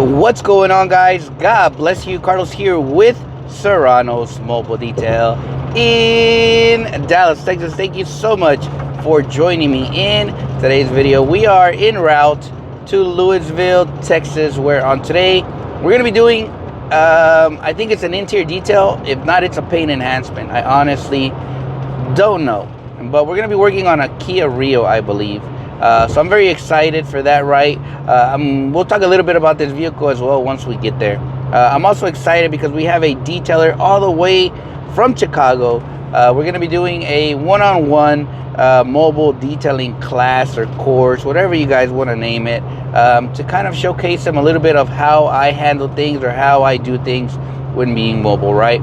What's going on, guys? God bless you. Carlos here with Serrano's Mobile Detail in Dallas, Texas. Thank you so much for joining me in today's video. We are en route to Louisville, Texas, where on today we're going to be doing I think it's an interior detail. If not, it's a paint enhancement. I honestly don't know, but we're going to be working on a Kia Rio, I believe. So I'm very excited for that, right? We'll talk a little bit about this vehicle as well once we get there. I'm also excited because we have a detailer all the way from Chicago. We're going to be doing a one-on-one mobile detailing class or course, whatever you guys want to name it, to kind of showcase them a little bit of how I handle things or how I do things when being mobile, right?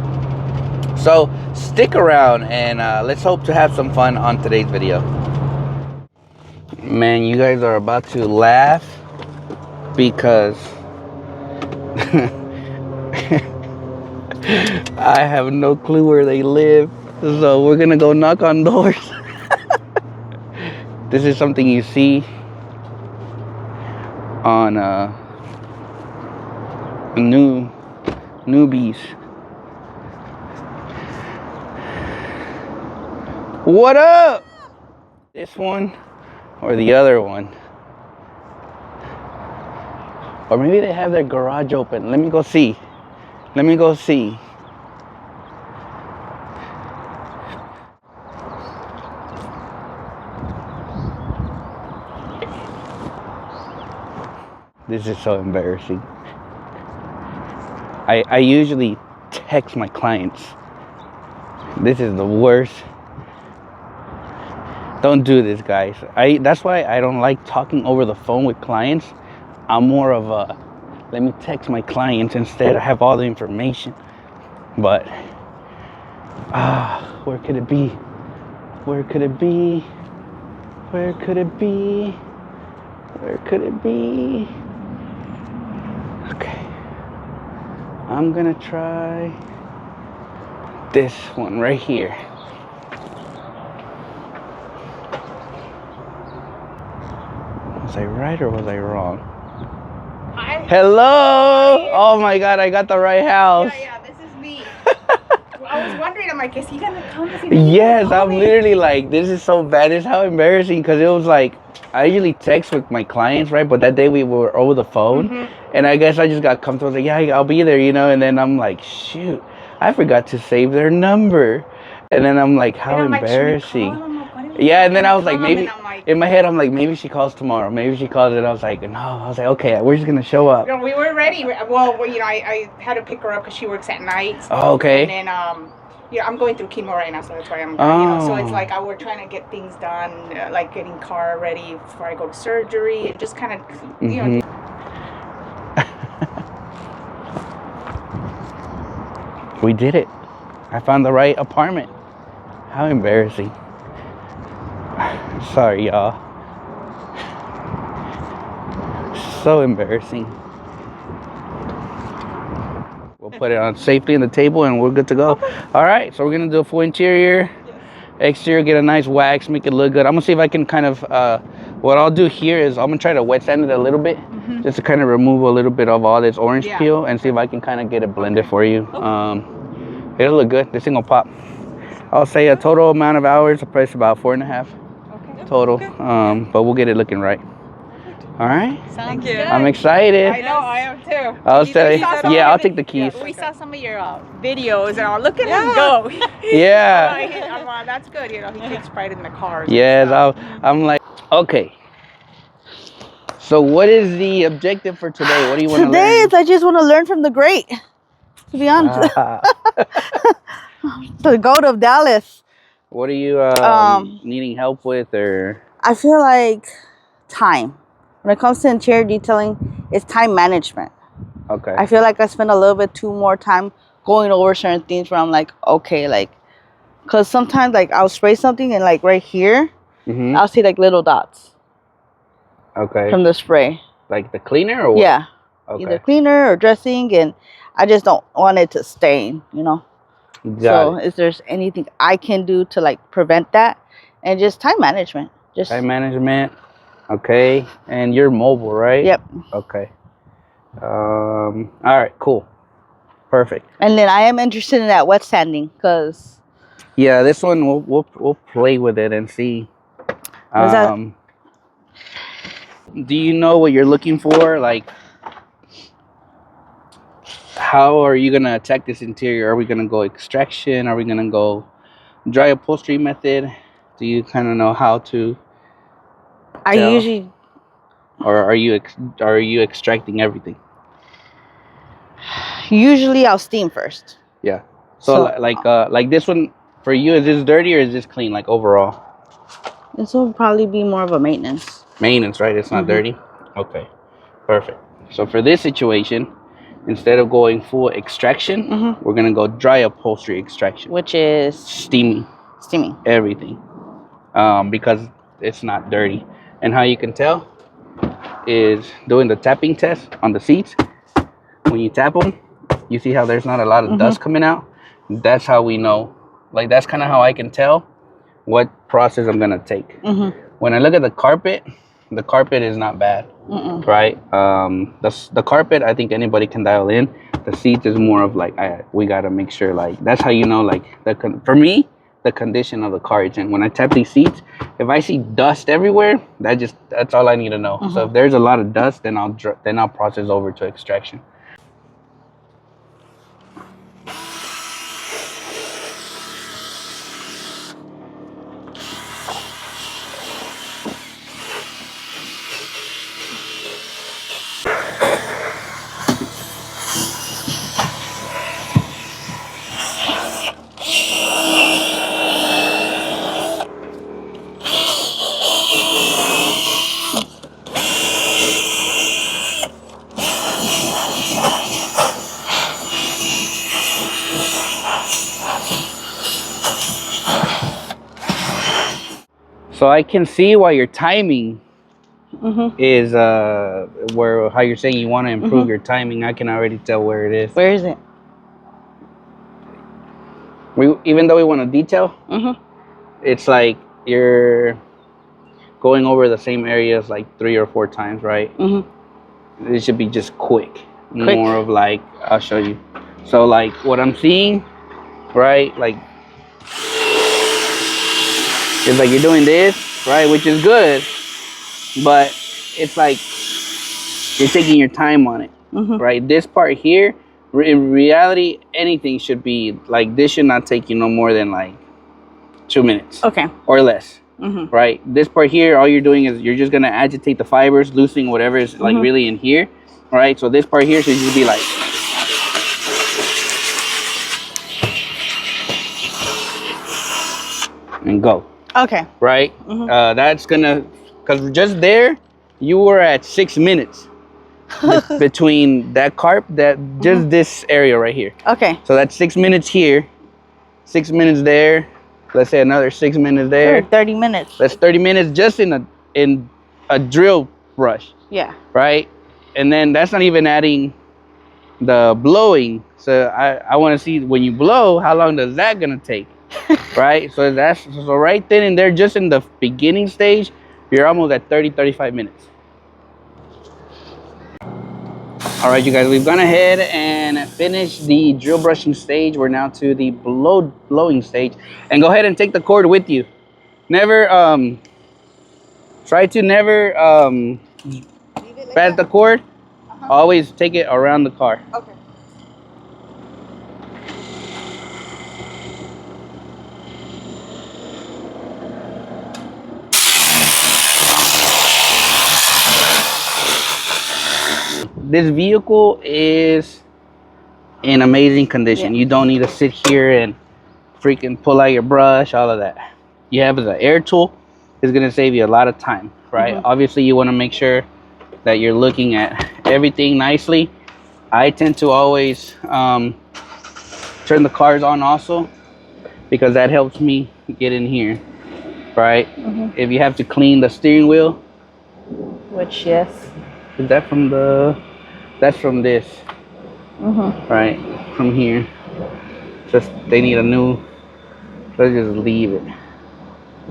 So stick around and let's hope to have some fun on today's video. Man, you guys are about to laugh because I have no clue where they live. So we're gonna go knock on doors. This is something you see on newbies. What up? This one or the other one? Or maybe they have their garage open. Let me go see. Let me go see. This is so embarrassing. I usually text my clients. This is the worst. Don't do this, guys. That's why I don't like talking over the phone with clients. I'm more of a, let me text my clients instead. I have all the information. But, where could it be? Where could it be? Where could it be? Where could it be? Okay. I'm gonna try this one right here. Was I right or was I wrong? Hi. Hello! Oh my God, I got the right house. Yeah, this is me. I was wondering, I'm like, is he gonna come? Yes, I'm literally like, this is so bad. This is how embarrassing, because it was like, I usually text with my clients, right? But that day we were over the phone, and I guess I just got comfortable. I was like, yeah, I'll be there, you know? And then I'm like, shoot, I forgot to save their number. And then I'm like, how embarrassing. Yeah, and then I was like, maybe, in my head, I'm like, maybe she calls tomorrow. Maybe she calls, and I was like, no. I was like, okay, we're just going to show up. No, we were ready. Well, you know, I had to pick her up because she works at night. Oh, okay. And then, yeah, I'm going through chemo right now, so that's why I'm, you know, so it's like we're trying to get things done, like getting car ready before I go to surgery, and just kind of, you know. We did it. I found the right apartment. How embarrassing. Sorry, y'all. So embarrassing. We'll put it on safely on the table and we're good to go. Okay. All right, so we're gonna do a full interior, exterior, get a nice wax, make it look good. I'm gonna see if I can kind of, what I'll do here is I'm gonna try to wet sand it a little bit, just to kind of remove a little bit of all this orange peel and see if I can kind of get it blended for you. It'll look good. This thing will pop. I'll say a total amount of hours, the price about 4.5 total. But we'll get it looking right. All right. Thank you. I'm excited. I know, I am too. I'll say, yeah, I'll take the keys. We saw some of your videos and all. Look at him go. Yeah. That's good. You know, he takes pride in the cars. Yes, I'm like, okay. So what is the objective for today? What do you want to learn? Today is I just want to learn from the great. To be honest. The goat of Dallas. What are you needing help with, or? I feel like time. When it comes to interior detailing, it's time management. Okay. I feel like I spend a little bit too more time going over certain things where I'm like, okay, like, because sometimes like I'll spray something and like right here, I'll see like little dots. Okay. From the spray. Like the cleaner or what? Yeah. Okay. Either cleaner or dressing, and I just don't want it to stain, you know? So if there's anything I can do to like prevent that, and just time management. Just time management. Okay. And you're mobile, right? Yep. Okay. All right, cool, perfect. And then I am interested in that wet sanding because Yeah, this one we'll play with it and see. what is that? Do you know what you're looking for? Like, how are you gonna attack this interior? Are we gonna go extraction? Are we gonna go dry upholstery method? Do you kind of know how to I tell, usually or are you extracting everything? I'll steam first. Yeah. So, So like this one for you, is this dirty or is this clean? Like overall this will probably be more of a maintenance. maintenance, right? It's not Mhm. dirty. Okay, perfect. So for this situation, instead of going full extraction, Mhm. we're gonna go dry upholstery extraction, Which is steaming steaming. everything, because it's not dirty. And how you can tell is doing the tapping test on the seats. When you tap them, you see how there's not a lot of dust coming out. That's how we know. Like, that's kind of how I can tell what process I'm gonna take. When I look at the carpet is not bad, right? The carpet, I think anybody can dial in. The seats is more of like, we gotta make sure, like, that's how you know, like, for me, the condition of the car is in. When I tap these seats, if I see dust everywhere, that's all I need to know. So if there's a lot of dust, then I'll process over to extraction. So I can see why your timing is where, how you're saying you want to improve your timing. I can already tell where it is. Where is it? Even though we want to detail, it's like you're going over the same areas like 3 or 4 times, right? It should be just quick. More of like, I'll show you. So like what I'm seeing, right? Like, it's like you're doing this, right? Which is good, but it's like you're taking your time on it, right? This part here, in reality, anything should be like, this should not take you no more than like 2 minutes, Okay. or less, right? This part here, all you're doing is you're just gonna agitate the fibers, loosening whatever is like really in here, right? So this part here should just be like, and go. Okay. Right? That's gonna, because just there, you were at 6 minutes between that carp, just this area right here. Okay. So that's 6 minutes here, 6 minutes there. Let's say another 6 minutes there. Sure, 30 minutes. That's 30 minutes just in a drill brush. Yeah. Right? And then that's not even adding the blowing. So I want to see when you blow, how long does that gonna take? Right? So right then and there, just in the beginning stage, you're almost at 35 minutes. All right, you guys, we've gone ahead and finished the drill brushing stage. We're now to the blowing stage. And go ahead and take the cord with you. Never try to never pass the cord. Always take it around the car. Okay. This vehicle is in amazing condition. You don't need to sit here and freaking pull out your brush, all of that. You have the air tool. It's gonna save you a lot of time, right? Obviously, you want to make sure that you're looking at everything nicely. I tend to always turn the cars on also, because that helps me get in here, right? If you have to clean the steering wheel, Which, yes. is that from that's from this, right? From here. Just, they need a new, let's just leave it.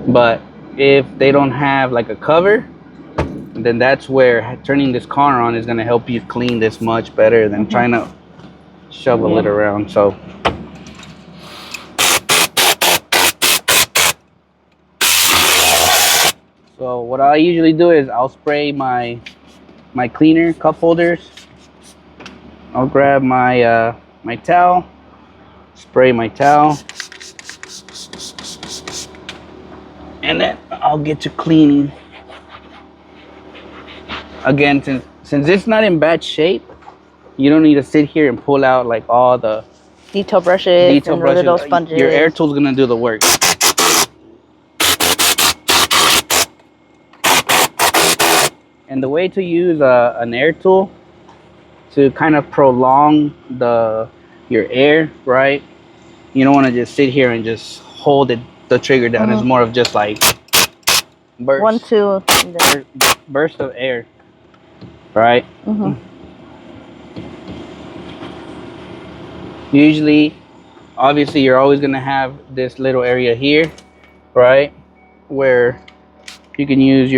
But if they don't have like a cover, then that's where turning this car on is going to help you clean this much better than trying to shovel it around. So what I usually do is I'll spray my cleaner cup holders. I'll grab my my towel, spray my towel, and then I'll get to cleaning. Again, since it's not in bad shape, you don't need to sit here and pull out like all the Detail brushes and the little sponges. Your air tool's gonna do the work. And the way to use an air tool to kind of prolong your air, right? You don't want to just sit here and just hold the trigger down. It's more of just like burst. 1, 2. Burst of air, right? Usually, obviously, you're always gonna have this little area here, right, where you can use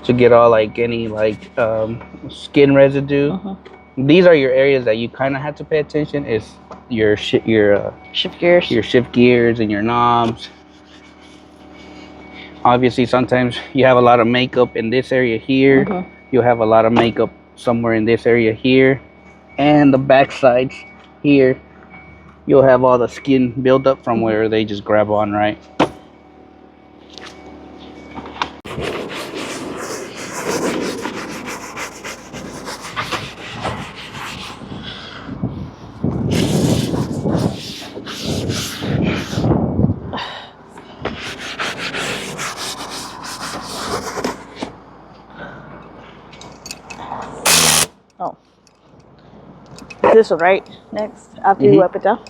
to get all like any like skin residue. These are your areas that you kind of have to pay attention. Is your shift gears and your knobs. Obviously, sometimes you have a lot of makeup in this area here. You'll have a lot of makeup somewhere in this area here, and the back sides here. You'll have all the skin buildup from where they just grab on, right? Oh. This one, right? Next, after you wipe it down? You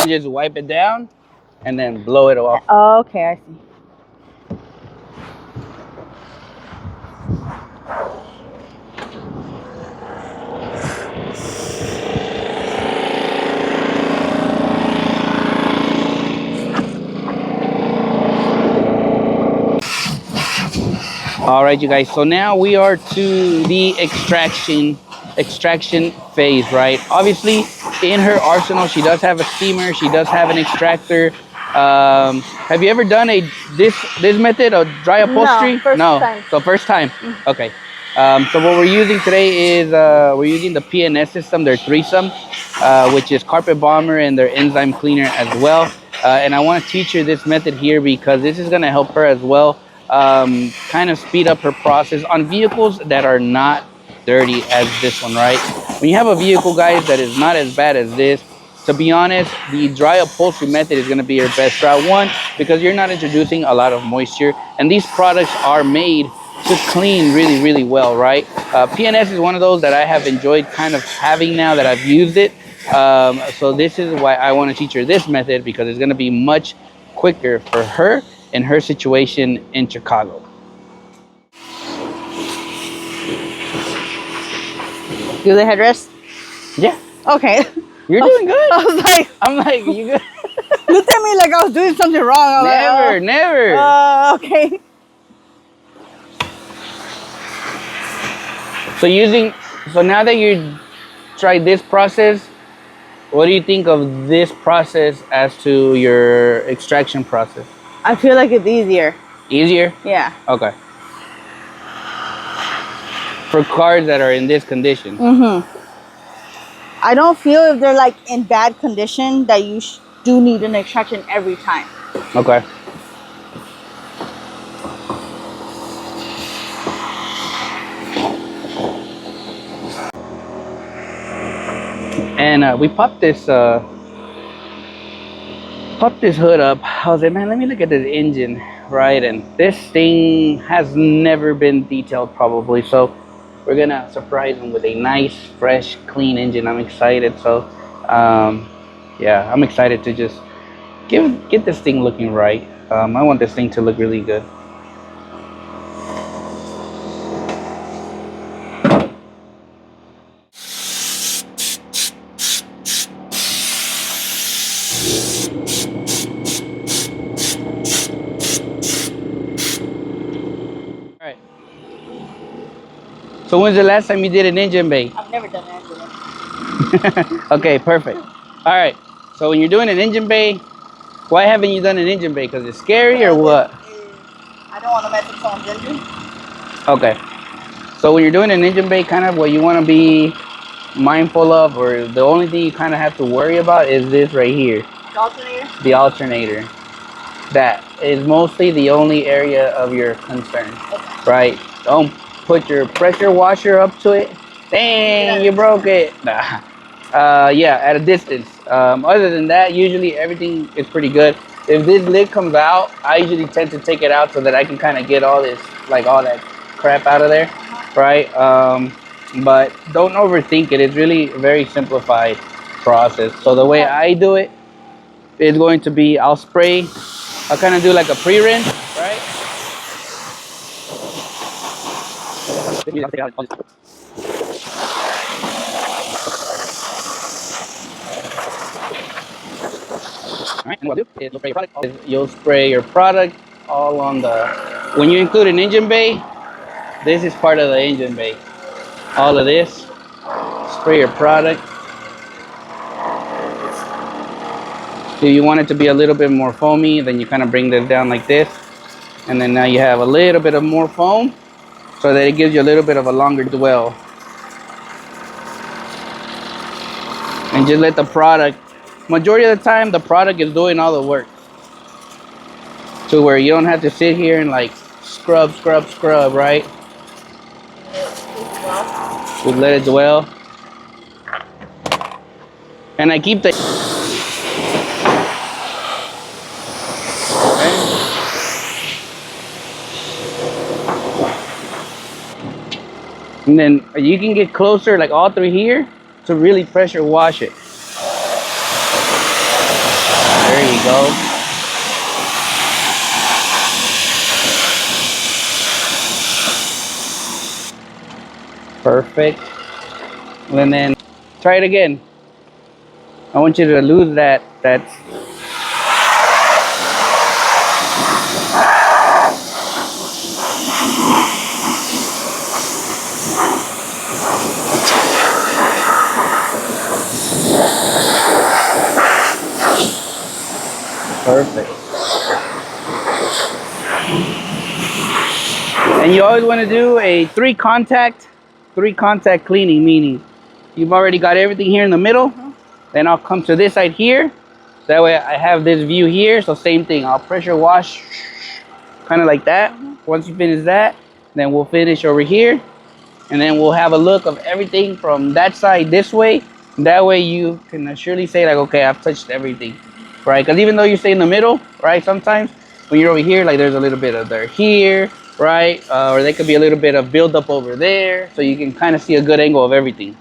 can just wipe it down and then blow it off. Oh, okay, I see. All right, you guys, so now we are to the extraction phase, right? Obviously, in her arsenal, she does have a steamer, she does have an extractor. Have you ever done this method of dry upholstery? No, first time. So first time. Okay. So what we're using today is we're using the PNS system, their threesome, which is carpet bomber and their enzyme cleaner as well. And I want to teach her this method here because this is going to help her as well. Kind of speed up her process on vehicles that are not dirty as this one, right? When you have a vehicle, guys, that is not as bad as this, to be honest, the dry upholstery method is going to be your best route. One, because you're not introducing a lot of moisture, and these products are made to clean really, really well, right? PNS is one of those that I have enjoyed kind of having now that I've used it. So this is why I want to teach her this method, because it's going to be much quicker for her in her situation in Chicago. Do the headrest? Yeah. Okay. You're doing good. I was like, I'm like, you good? looked at me like I was doing something wrong. Never. Okay. So now that you tried this process, what do you think of this process as to your extraction process? I feel like it's easier. Easier? Yeah. Okay. For cars that are in this condition. I don't feel if they're like in bad condition that you do need an extraction every time. Okay. And we popped this hood up. I was like, man, let me look at this engine, right? And this thing has never been detailed probably, so we're gonna surprise them with a nice, fresh, clean engine. I'm excited. So yeah, I'm excited to just get this thing looking right. I want this thing to look really good. So when's the last time you did an engine bay? I've never done that. Okay, perfect. All right. So when you're doing an engine bay, why haven't you done an engine bay? Because it's scary or what? I don't want to mess with someone's engine. Okay. So when you're doing an engine bay, kind of what you want to be mindful of, or the only thing you kind of have to worry about is this right here. The alternator? The alternator. That is mostly the only area of your concern, right? Don't put your pressure washer up to it. Dang, you broke it. Nah. Yeah, at a distance. Other than that, usually everything is pretty good. If this lid comes out, I usually tend to take it out so that I can kind of get all this, like all that crap out of there, right? But don't overthink it. It's really a very simplified process. So the way I do it is going to be, I'll kind of do like a pre-rinse, right? Alright, and what I'll do is you'll spray your product all on the, when you include an engine bay, this is part of the engine bay. All of this, spray your product. If you want it to be a little bit more foamy, then you kind of bring this down like this. And then now you have a little bit of more foam so that it gives you a little bit of a longer dwell. And just let the product, majority of the time, the product is doing all the work. To where you don't have to sit here and like scrub, right? Just let it dwell. And I keep the... And then you can get closer, like all through here, to really pressure wash it. There you go. Perfect. And then try it again. I want you to lose that. Perfect. And you always want to do a three contact cleaning, meaning you've already got everything here in the middle. Then I'll come to this side here. That way I have this view here. So same thing, I'll pressure wash kind of like that. Once you finish that, then we'll finish over here. And then we'll have a look of everything from that side this way. That way you can surely say like, okay, I've touched everything, right? Because even though you stay in the middle, right, sometimes when you're over here, like there's a little bit of dirt here, right? Or there could be a little bit of buildup over there. So you can kind of see a good angle of everything.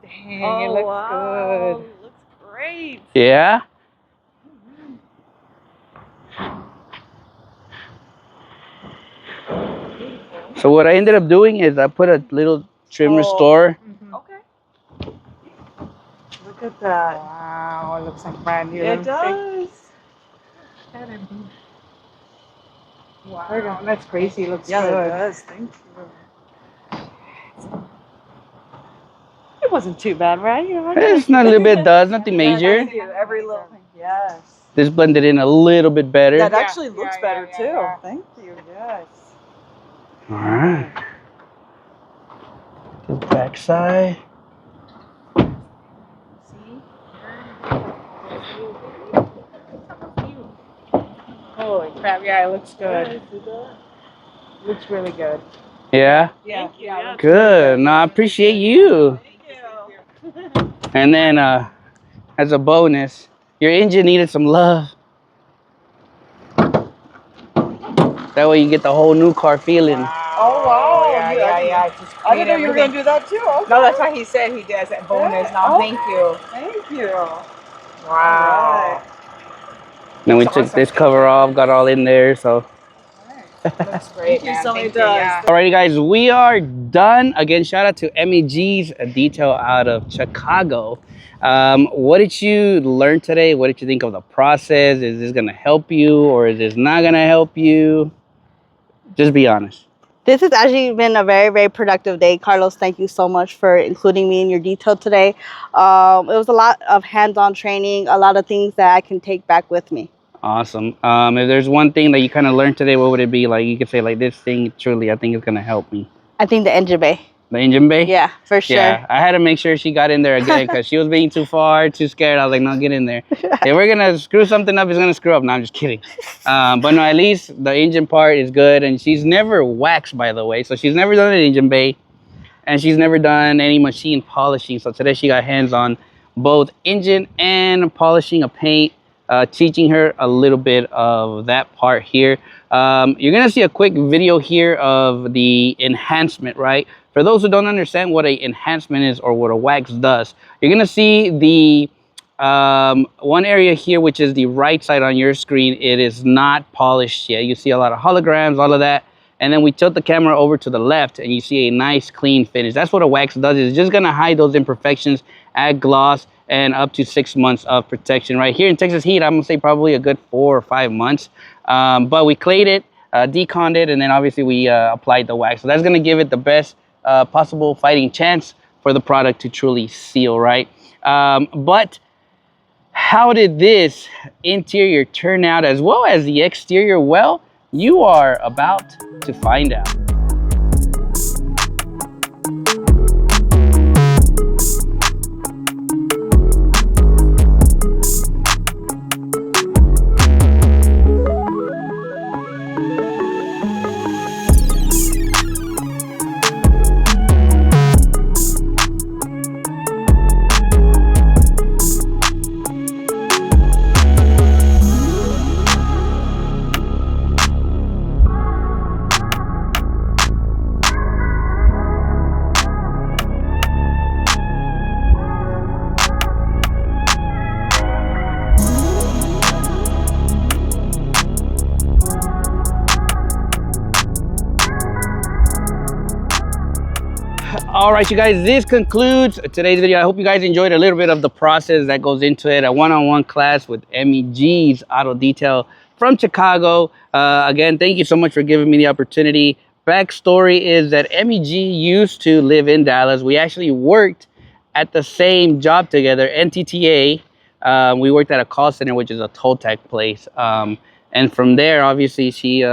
Dang, it looks good. It looks great. Yeah. So what I ended up doing is I put a little trim restore. Okay. Look at that. Wow, it looks like brand new. It does. Wow, that's crazy. It looks Yeah, good. it does. Thank you. It wasn't too bad, right? It's not a little bit does, nothing major. Every little thing. Yes. This blended in a little bit better. That actually looks yeah, better yeah, too. yeah. Thank you. Yes. All right. The back side. Holy crap, yeah, it looks good. Looks really good. Yeah. Yeah, yeah. Good. No, I appreciate you. And then as a bonus, your engine needed some love. That way you get the whole new car feeling. Oh, wow. Yeah. Just I didn't know you were going to do that too. Okay. No, that's why he said he does that bonus. Yeah. No, thank you. Thank you. Wow. Then we took this cover off, got all in there, so Looks great, man. so Thank it you. does. Yeah. Alrighty, guys, we are done. Again, shout out to MEG's Detail out of Chicago. What did you learn today? What did you think of the process? Is this gonna help you or is this not gonna help you? Just be honest. This has actually been a very, very productive day. Carlos, thank you so much for including me in your detail today. It was a lot of hands-on training, a lot of things that I can take back with me. Awesome. If there's one thing that you kind of learned today, what would it be? Like you could say, like this thing truly, I think is gonna help me. I think the engine bay. The engine bay? Yeah, for sure. Yeah, I had to make sure she got in there again because she was being too far, too scared. I was like, no, get in there. If we're gonna screw something up, it's gonna screw up. No, I'm just kidding. But no, at least the engine part is good, and she's never waxed, by the way. So she's never done an engine bay, and she's never done any machine polishing. So today she got hands on both engine and polishing a paint. Teaching her a little bit of that part here. You're gonna see a quick video here of the enhancement, right? For those who don't understand what a enhancement is or what a wax does, you're gonna see the one area here, which is the right side on your screen. It is not polished yet. You see a lot of holograms, all of that. And then we tilt the camera over to the left and you see a nice clean finish. That's what a wax does. It's just gonna hide those imperfections, add gloss, and up to 6 months of protection. Right here in Texas heat, I'm gonna say probably a good 4 or 5 months. But we clayed it, deconned it, and then obviously we applied the wax. So that's gonna give it the best possible fighting chance for the product to truly seal, right? But how did this interior turn out as well as the exterior? Well, you are about to find out. All right, you guys, this concludes today's video. I hope you guys enjoyed a little bit of the process that goes into it. A one-on-one class with MEG's Auto Detail from Chicago. Again, thank you so much for giving me the opportunity. Backstory is that MEG used to live in Dallas. We actually worked at the same job together, NTTA. We worked at a call center, which is a toll tag place. And from there, obviously, she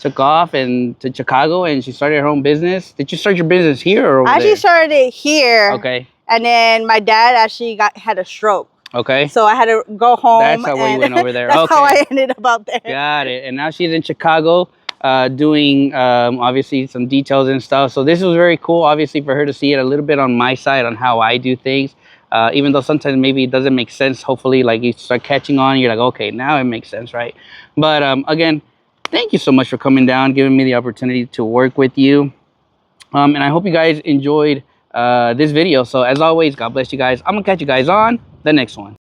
took off and to Chicago and she started her own business. Did you start your business here or over I actually there? started it here. Okay. And then my dad actually had a stroke. Okay. So I had to go home. That's how we went over there. That's Okay. how I ended up out there. Got it. And now she's in Chicago doing obviously some details and stuff. So this was very cool, obviously, for her to see it a little bit on my side on how I do things. Even though sometimes maybe it doesn't make sense. Hopefully, like you start catching on, you're like, okay, now it makes sense, right? But again, thank you so much for coming down, giving me the opportunity to work with you. And I hope you guys enjoyed this video. So as always, God bless you guys. I'm gonna catch you guys on the next one.